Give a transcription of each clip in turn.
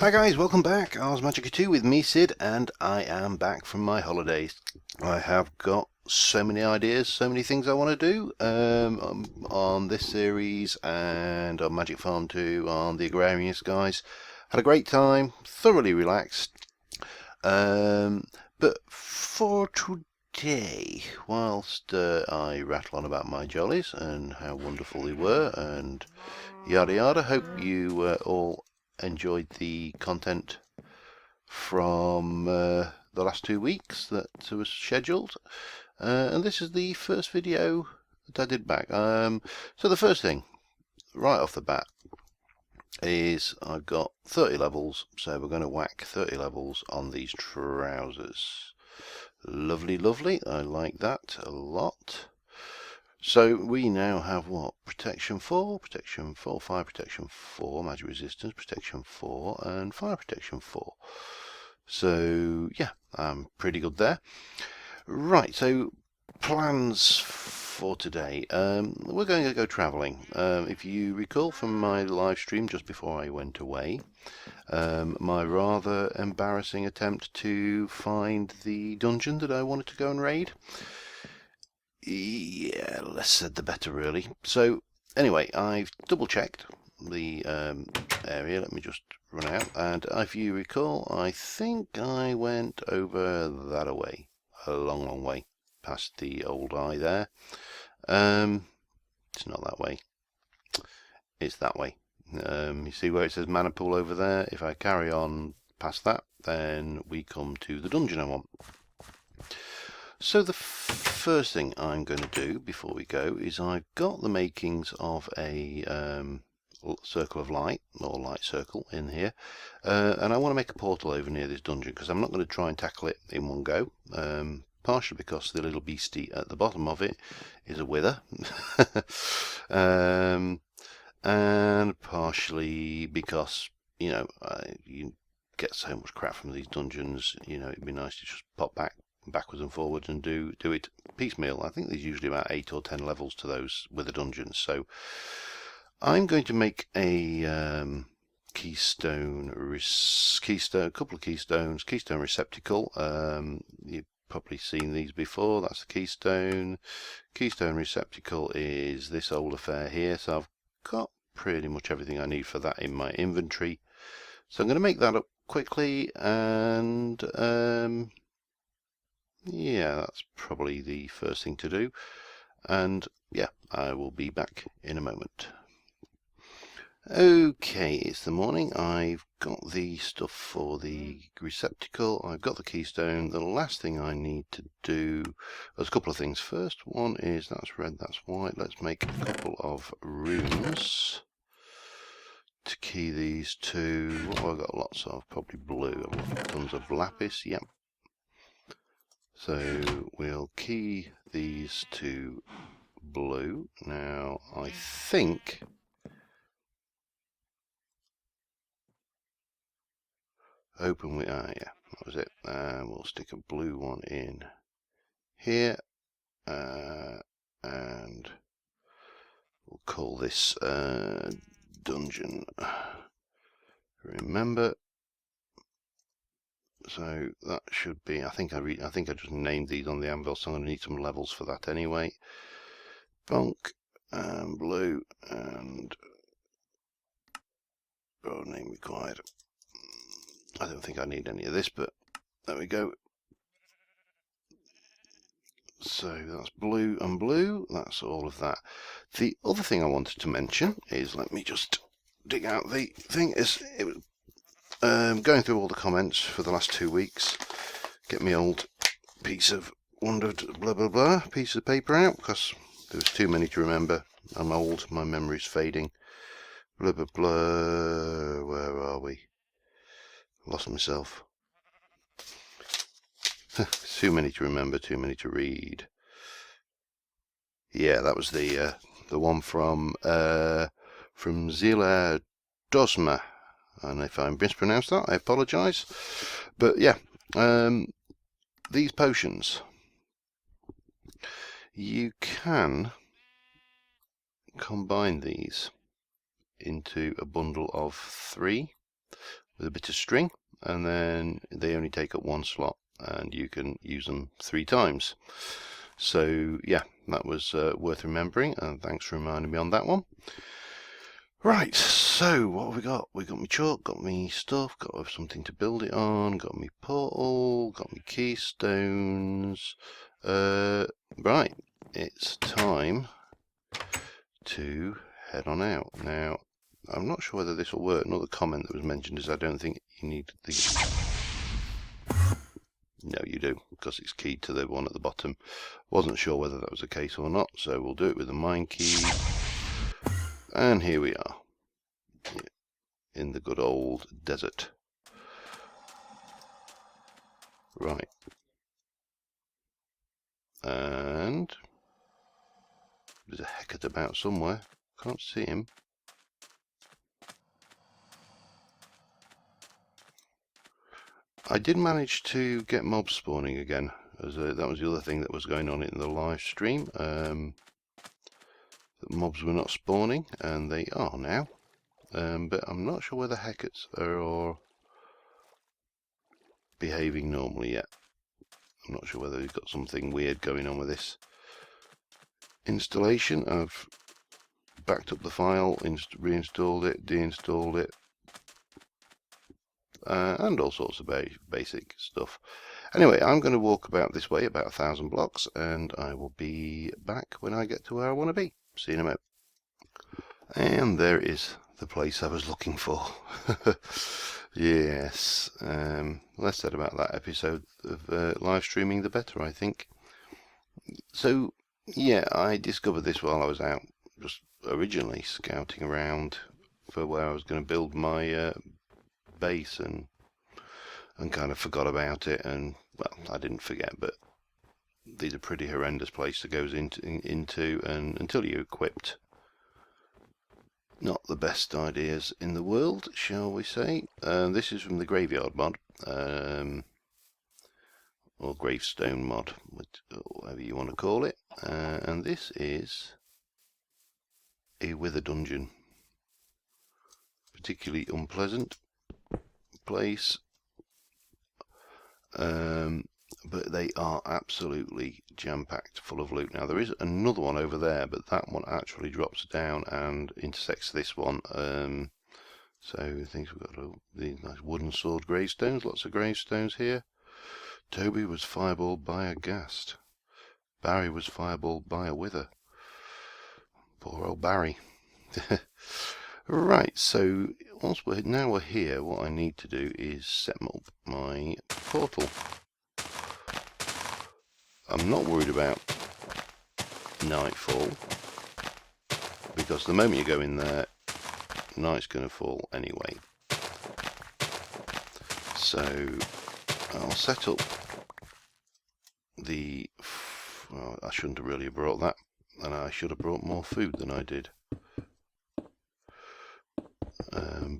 Hi guys, welcome back. Ars Magica 2 with me, Sid, and I am back from my holidays. I have got so many ideas, so many things I want to do on this series and on Magic Farm 2, on the Agrarian Skies. Had a great time, thoroughly relaxed. But for today, whilst I rattle on about my jollies and how wonderful they were and yada yada, hope you all enjoyed the content from the last 2 weeks that was scheduled, and this is the first video that I did back. So the first thing right off the bat is I've got 30 levels, so we're going to whack 30 levels on these trousers. Lovely, lovely. I like that a lot. So we now have what? Protection 4, Protection 4, Fire Protection 4, Magic Resistance, Protection 4, and Fire Protection 4. So yeah, I'm pretty good there. Right, so plans for today. We're going to go travelling. If you recall from my live stream just before I went away, my rather embarrassing attempt to find the dungeon that I wanted to go and raid. Yeah, less said the better, really. So anyway, I've double checked the area. Let me just run out, and if you recall, I think I went over that away, a long way past the old eye there. It's not that way, it's that way. You see where it says mana pool over there? If I carry on past that, then we come to the dungeon I want. So the first thing I'm going to do before we go is I've got the makings of a circle of light, or light circle, in here, and I want to make a portal over near this dungeon because I'm not going to try and tackle it in one go, partially because the little beastie at the bottom of it is a wither, and partially because, you know, you get so much crap from these dungeons, you know, it'd be nice to just pop backwards and forwards and do it piecemeal. I think there's usually about 8 or 10 levels to those with the dungeons, so I'm going to make a keystone, couple of keystones, keystone receptacle. You've probably seen these before. That's the keystone. Keystone receptacle is this old affair here, so I've got pretty much everything I need for that in my inventory. So I'm going to make that up quickly, and yeah, that's probably the first thing to do. And yeah, I will be back in a moment. Okay, it's the morning. I've got the stuff for the receptacle. I've got the keystone. The last thing I need to do, there's a couple of things. First one is, that's red, that's white. Let's make a couple of runes to key these to. What have I got lots of? Probably blue. I've got tons of lapis. Yep. So we'll key these to blue. Now I think open with, yeah, that was it. We'll stick a blue one in here, and we'll call this dungeon remember. So that should be, I think I just named these on the anvil, so I'm going to need some levels for that anyway. Bonk, and blue, and name required. I don't think I need any of this, but there we go. So that's blue and blue, that's all of that. The other thing I wanted to mention is, let me just dig out the thing, is it was going through all the comments for the last 2 weeks, get my old piece of wondered blah blah blah piece of paper out, because there was too many to remember. I'm old, my memory's fading. Blah blah blah, where are we? Lost myself. Too many to remember, too many to read. Yeah, that was the one from Zelda Dosma, and if I mispronounced that, I apologise. But yeah, these potions, you can combine these into a bundle of 3, with a bit of string, and then they only take up one slot and you can use them 3 times. So yeah, that was worth remembering, and thanks for reminding me on that one. Right, so what have we got? We got me chalk, got me stuff, got something to build it on, got me portal, got me keystones. Right, it's time to head on out. Now, I'm not sure whether this will work. Another comment that was mentioned is I don't think you need the... No, you do, because it's keyed to the one at the bottom. Wasn't sure whether that was the case or not, so we'll do it with the mine key. And here we are, in the good old desert. Right. And there's a Hecate about somewhere. Can't see him. I did manage to get mobs spawning again. That was the other thing that was going on in the live stream. The mobs were not spawning, and they are now. But I'm not sure whether Hecates are behaving normally yet. I'm not sure whether he's got something weird going on with this installation. I've backed up the file, reinstalled it, deinstalled it, and all sorts of basic stuff. Anyway, I'm going to walk about this way, about 1,000 blocks, and I will be back when I get to where I want to be. See you in a minute. And there is the place I was looking for. Yes, less said about that episode of live streaming, the better, I think. So, yeah, I discovered this while I was out, just originally scouting around for where I was going to build my base, and kind of forgot about it. And well, I didn't forget, but these are pretty horrendous places to go into, and until you're equipped, not the best ideas in the world, shall we say. This is from the graveyard mod, or gravestone mod, whatever you want to call it, and this is a wither dungeon. Particularly unpleasant place, but they are absolutely jam-packed full of loot. Now there is another one over there, but that one actually drops down and intersects this one. So things we've got these nice wooden sword gravestones, lots of gravestones here. Toby was fireballed by a ghast. Barry was fireballed by a wither. Poor old Barry. Right, so once we're here, what I need to do is set up my portal. I'm not worried about nightfall, because the moment you go in there, night's going to fall anyway. So I'll set up the... Well, I shouldn't have really brought that, and I should have brought more food than I did.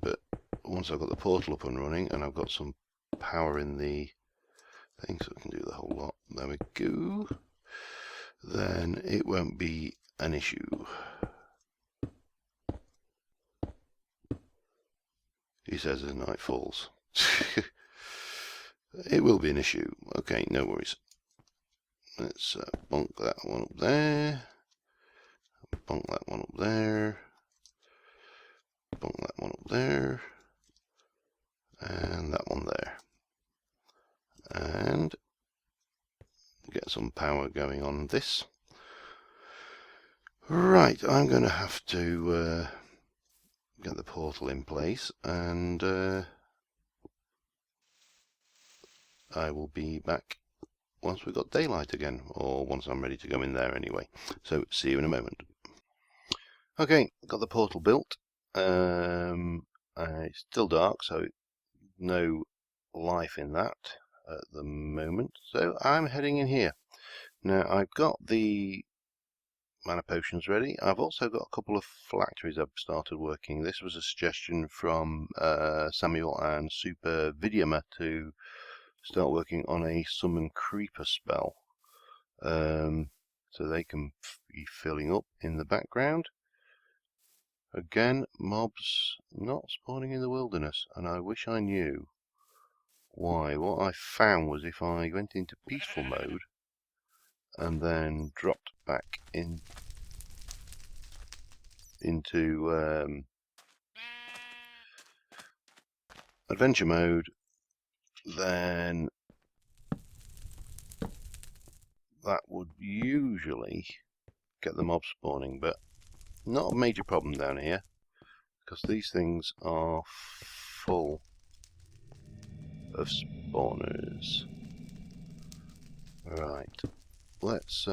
But once I've got the portal up and running, and I've got some power in the thing, so I can do the whole lot, there we go, then it won't be an issue. He says as night falls. It will be an issue. Okay, no worries. Let's bonk that one up there, bonk that one up there, bonk that one up there, and that one there, and get some power going on this. Right, I'm going to have to get the portal in place, and I will be back once we've got daylight again, or once I'm ready to go in there anyway. So see you in a moment. Okay, got the portal built. It's still dark, so no life in that at the moment. So I'm heading in here. Now I've got the mana potions ready. I've also got a couple of phylacteries I've started working. This was a suggestion from Samuel and Super Vidiama to start working on a summon creeper spell, so they can be filling up in the background. Again, mobs not spawning in the wilderness, and I wish I knew why. What I found was if I went into peaceful mode and then dropped back into adventure mode, then that would usually get the mob spawning, but not a major problem down here because these things are full of spawners. Right, let's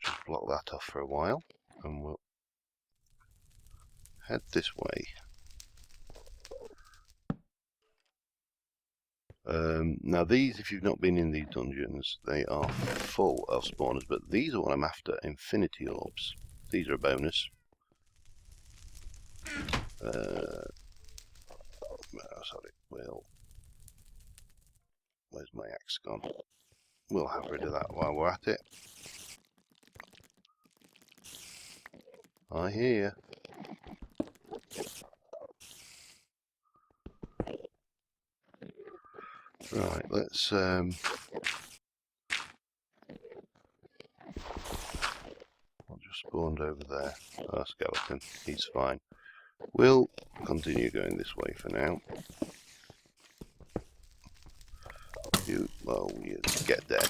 just block that off for a while and we'll head this way. Now these, if you've not been in these dungeons, they are full of spawners, but these are what I'm after, infinity orbs. These are a bonus. Sorry, where's my axe gone? We'll have rid of that while we're at it. I hear you. Right, let's what just spawned over there? Oh, skeleton. He's fine. We'll continue going this way for now. You get dead.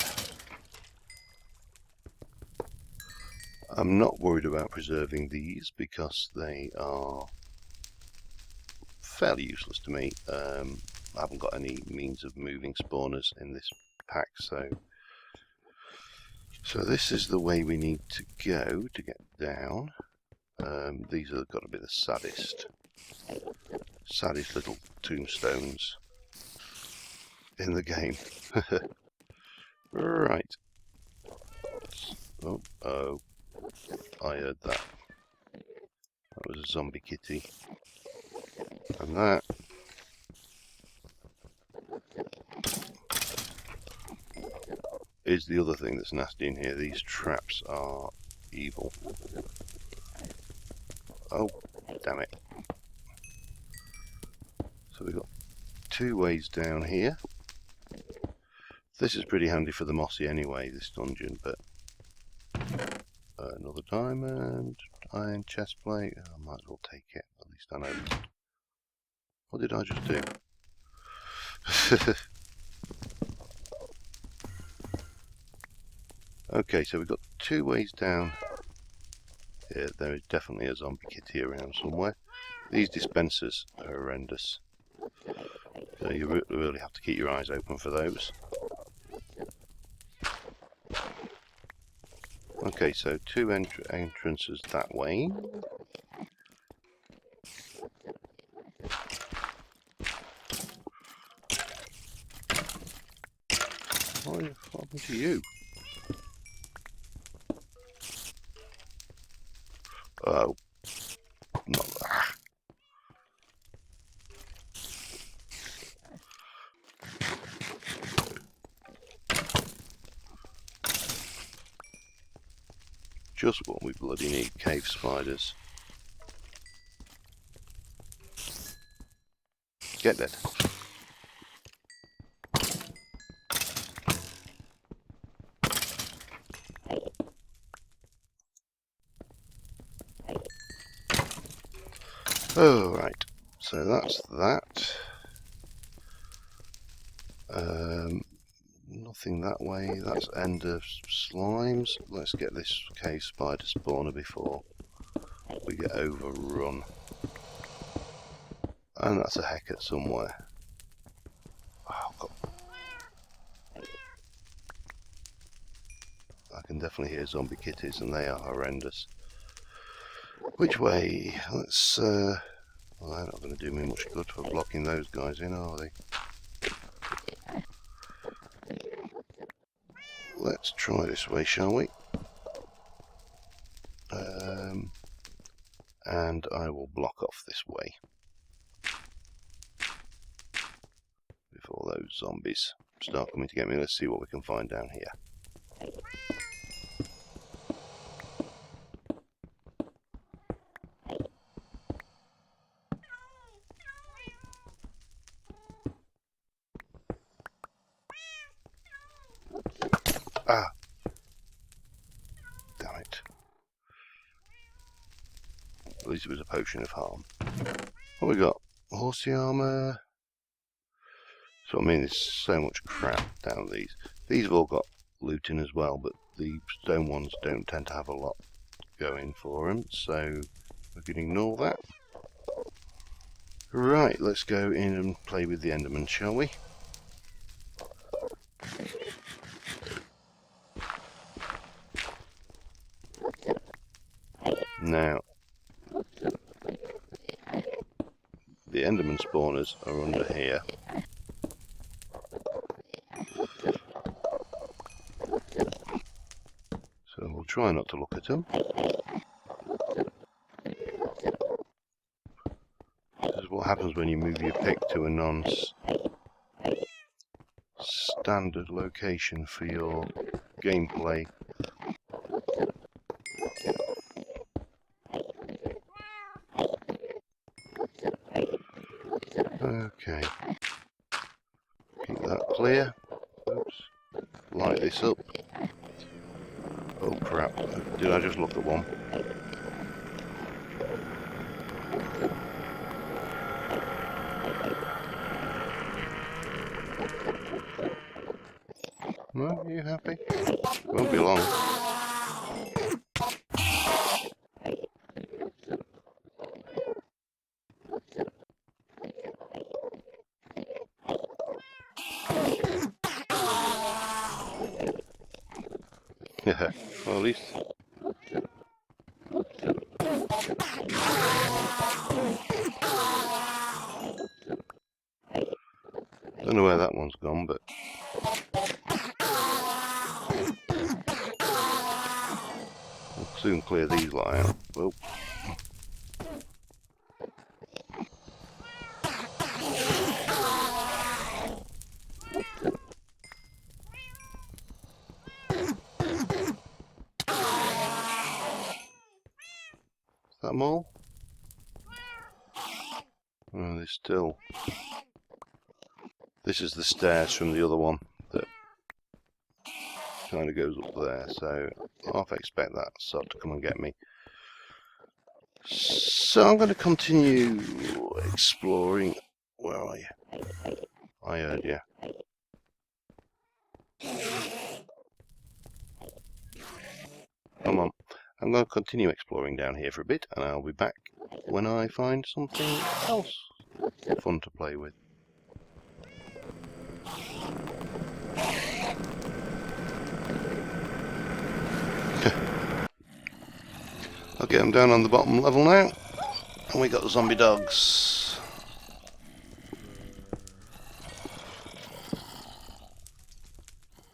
I'm not worried about preserving these because they are fairly useless to me. I haven't got any means of moving spawners in this pack, so this is the way we need to go to get down. These have got to be the saddest little tombstones in the game. Right. Oh, I heard that. That was a zombie kitty. And that is the other thing that's nasty in here. These traps are evil. Oh, damn it. So we've got two ways down here. This is pretty handy for the mossy anyway, this dungeon, but another diamond, iron chest plate. I might as well take it. At least I know. What did I just do? Okay, so we've got two ways down here. There is definitely a zombie kitty around somewhere. These dispensers are horrendous. So you really have to keep your eyes open for those. Okay, so two entrances that way. What happened to you? Oh, not that. Just what we bloody need, cave spiders. Get dead. Oh, right. So that's that. Nothing that way. That's end of slimes. Let's get this cave spider spawner before we get overrun. And that's a Hecate somewhere. Oh, God. I can definitely hear zombie kitties and they are horrendous. Which way? Let's well, they're not going to do me much good for blocking those guys in, are they? Let's try this way, shall we? And I will block off this way before those zombies start coming to get me. Let's see what we can find down here. Ah! Damn it. At least it was a potion of harm. What we got? Horsey armour. So I mean, there's so much crap down these. These have all got looting as well, but the stone ones don't tend to have a lot going for them, so we can ignore that. Right, let's go in and play with the Enderman, shall we? Now, the Enderman spawners are under here. So we'll try not to look at them. This is what happens when you move your pick to a non-standard location for your gameplay. Okay. Keep that clear. Oops. Light this up. Oh crap. Did I just look at one? No, are you happy? Won't be long. Yeah, well at least... Don't know where that one's gone, but... We'll soon clear these lot out. Oh. Is that them all? Oh, there's still... This is the stairs from the other one that kind of goes up there, so I half expect that sod to come and get me. So I'm going to continue exploring. Where are you? I heard you. Come on. I'm going to continue exploring down here for a bit, and I'll be back when I find something else fun to play with. Okay, I'm down on the bottom level now, and we got the zombie dogs.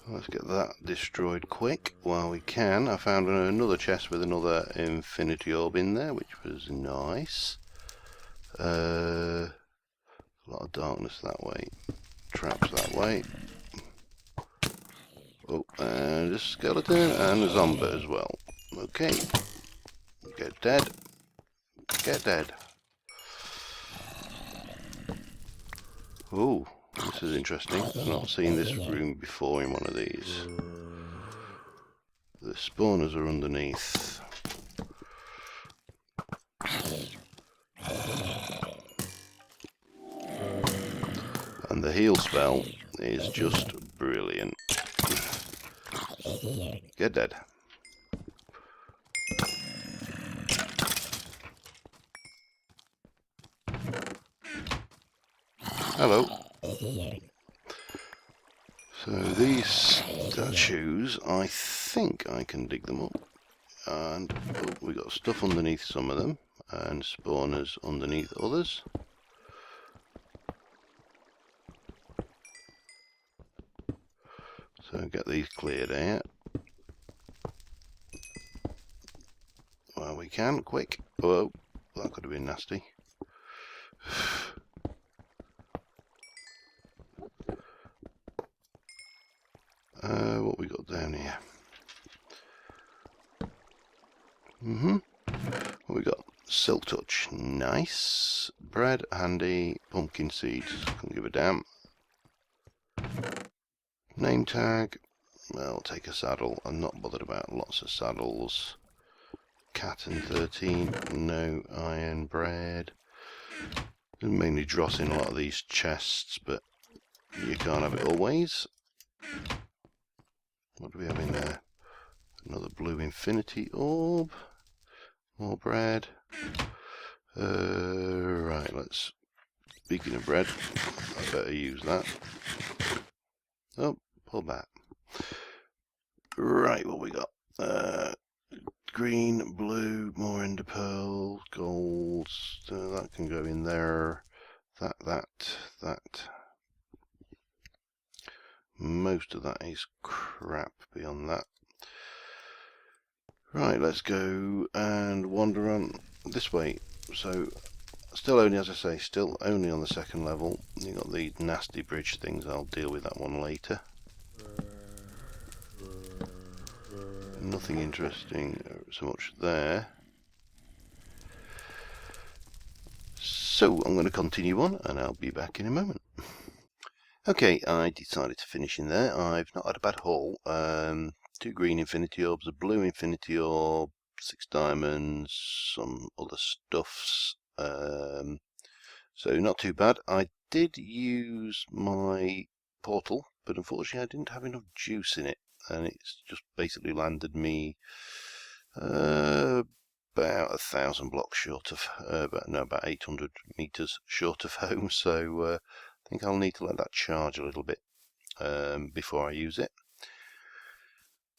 Let's get that destroyed quick while we can. I found another chest with another infinity orb in there, which was nice. A lot of darkness that way. Traps that way. Oh, and a skeleton and a zombie as well. Okay. Get dead. Get dead. Oh, this is interesting. I've not seen this room before in one of these. The spawners are underneath. And the heal spell is just brilliant. Get dead. Hello. So these statues, I think I can dig them up. And oh, we got stuff underneath some of them, and spawners underneath others. So get these cleared out while we can, quick. Oh, that could have been nasty. What we got down here? What we got? Silk touch, nice. Bread, handy. Pumpkin seeds, couldn't give a damn. Name tag, I'll take a saddle. I'm not bothered about lots of saddles. Cat and 13. No iron bread. Mainly dross in a lot of these chests, but you can't have it always. What do we have in there? Another blue infinity orb. More bread. Right, let's... Speaking of bread, I better use that. Oh, pull back. Right, what we got? Green, blue, more ender pearls, gold. That can go in there. That. Most of that is crap beyond that. Right, let's go and wander on this way. So, still only, as I say, still only on the second level. You got these nasty bridge things. I'll deal with that one later. Nothing interesting so much there. So I'm going to continue on, and I'll be back in a moment. Okay, I decided to finish in there. I've not had a bad haul. 2 green infinity orbs, a blue infinity orb, 6 diamonds, some other stuffs. So not too bad. I did use my portal, but unfortunately I didn't have enough juice in it, and it's just basically landed me about 1,000 blocks short of, about 800 meters short of home. So I think I'll need to let that charge a little bit before I use it.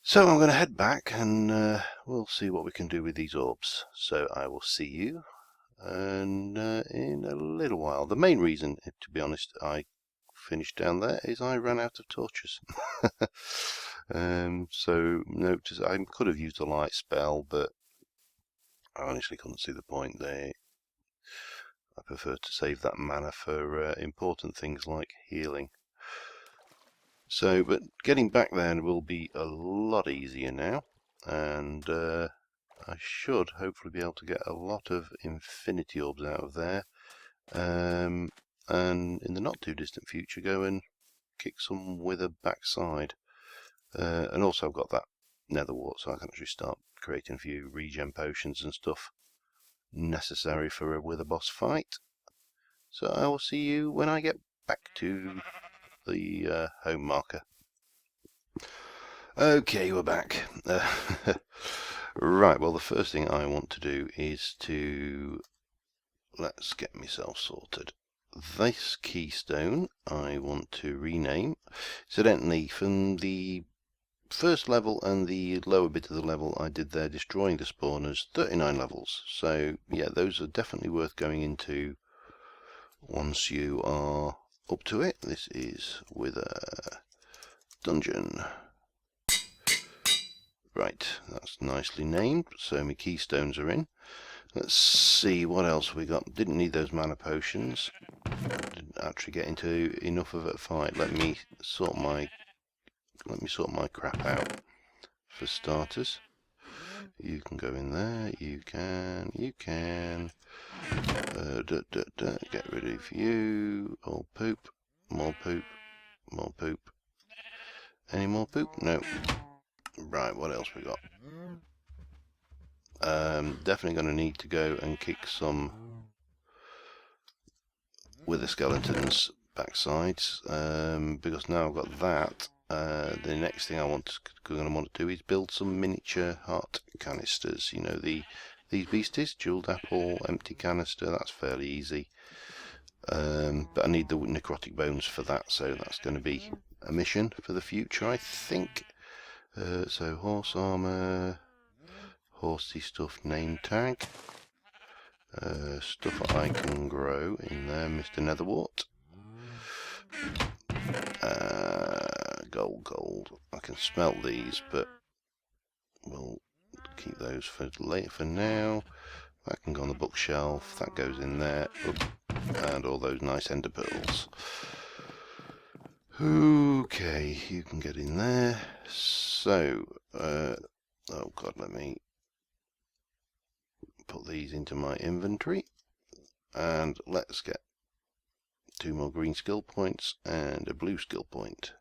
So I'm going to head back and we'll see what we can do with these orbs. So I will see you in a little while. The main reason, to be honest, I finished down there is I ran out of torches. So notice I could have used a light spell, but I honestly couldn't see the point there. I prefer to save that mana for important things like healing. So, but getting back there will be a lot easier now, and I should hopefully be able to get a lot of infinity orbs out of there, and in the not too distant future go and kick some wither backside. And also I've got that nether wart, so I can actually start creating a few regen potions and stuff necessary for a wither boss fight. So I will see you when I get back to the home marker. Okay, we're back. Right, well the first thing I want to do is to... let's get myself sorted. This keystone I want to rename. Incidentally, from the first level and the lower bit of the level I did there, destroying the spawners, 39 levels. So yeah, those are definitely worth going into once you are up to it. This is with a dungeon. Right, that's nicely named. So my keystones are in. Let's see what else we got. Didn't need those mana potions. Didn't actually get into enough of a fight. Let me sort my crap out. For starters, you can go in there. You can. Get rid of you. All poop. More poop. More poop. Any more poop? No. Right, what else we got? Definitely going to need to go and kick some wither skeletons backsides, because now I've got that. The next thing I'm going to want to do is build some miniature heart canisters. You know, these beasties, jeweled apple, empty canister. That's fairly easy. But I need the necrotic bones for that, so that's going to be a mission for the future, I think. So horse armor, horsey stuff, name tag, stuff that I can grow in there, Mr. Netherwart. Gold. I can smelt these, but we'll keep those for later. For now, that can go on the bookshelf. That goes in there, and all those nice ender pearls. Okay, you can get in there. So, oh god, let me put these into my inventory, and let's get 2 more green skill points and a blue skill point.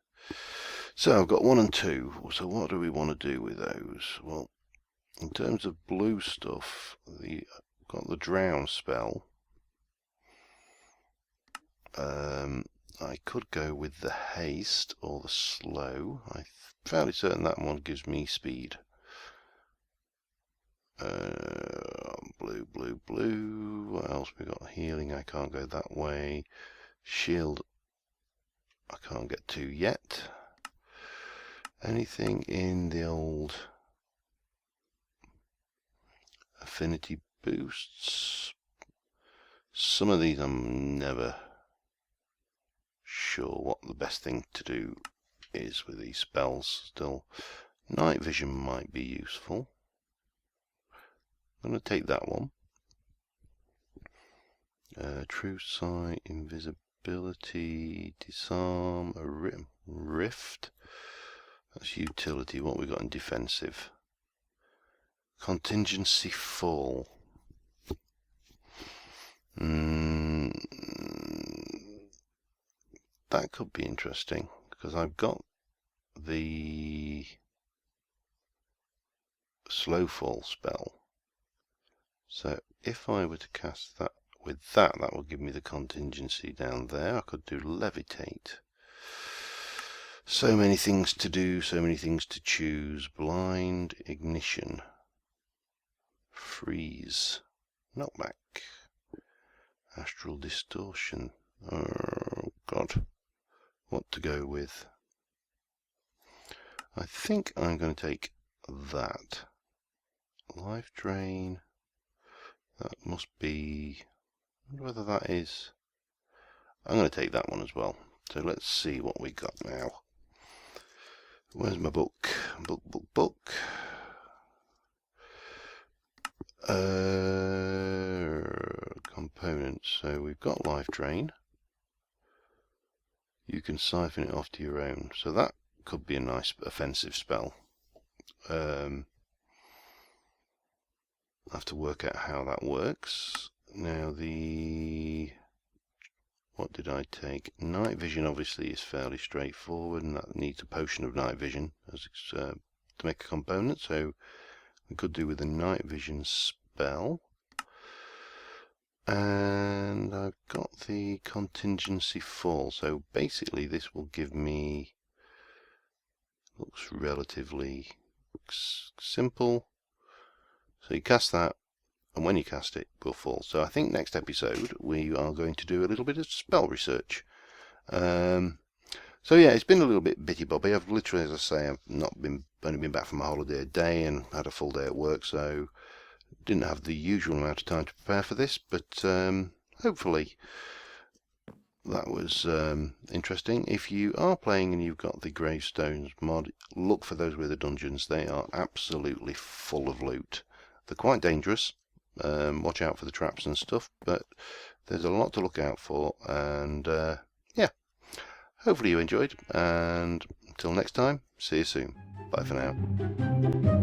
So I've got 1 and 2. So what do we want to do with those? Well, in terms of blue stuff, got the drown spell. I could go with the haste or the slow. I'm fairly certain that one gives me speed. Blue, blue, blue. What else we got? Healing, I can't go that way. Shield, I can't get to yet. Anything in the old affinity boosts? Some of these I'm never sure what the best thing to do is with these spells still. Night vision might be useful. I'm going to take that one. True sight, invisibility, disarm, a rift. That's utility. What we got in defensive? Contingency fall. That could be interesting because I've got the slow fall spell. So if I were to cast that with that will give me the contingency down there. I could do levitate. So many things to do, so many things to choose. Blind, ignition, freeze, knockback, astral distortion. Oh God, what to go with? I think I'm going to take that. Life drain. That must be. I wonder whether that is. I'm going to take that one as well. So let's see what we got now. Where's my book? Book. Components. So we've got life drain. You can siphon it off to your own. So that could be a nice offensive spell. I have to work out how that works. Now what did I take? Night vision obviously is fairly straightforward, and that needs a potion of night vision as to make a component. So we could do with a night vision spell. And I've got the contingency fall. So basically this will give me, looks relatively simple. So you cast that, and when you cast it, it will fall. So I think next episode we are going to do a little bit of spell research. So yeah, it's been a little bit bitty-bobby. I've literally, as I say, only been back from a holiday a day and had a full day at work, so didn't have the usual amount of time to prepare for this. But hopefully that was interesting. If you are playing and you've got the Gravestones mod, look for those with the dungeons. They are absolutely full of loot. They're quite dangerous. Watch out for the traps and stuff, but there's a lot to look out for. And yeah, hopefully you enjoyed. And until next time, see you soon. Bye for now.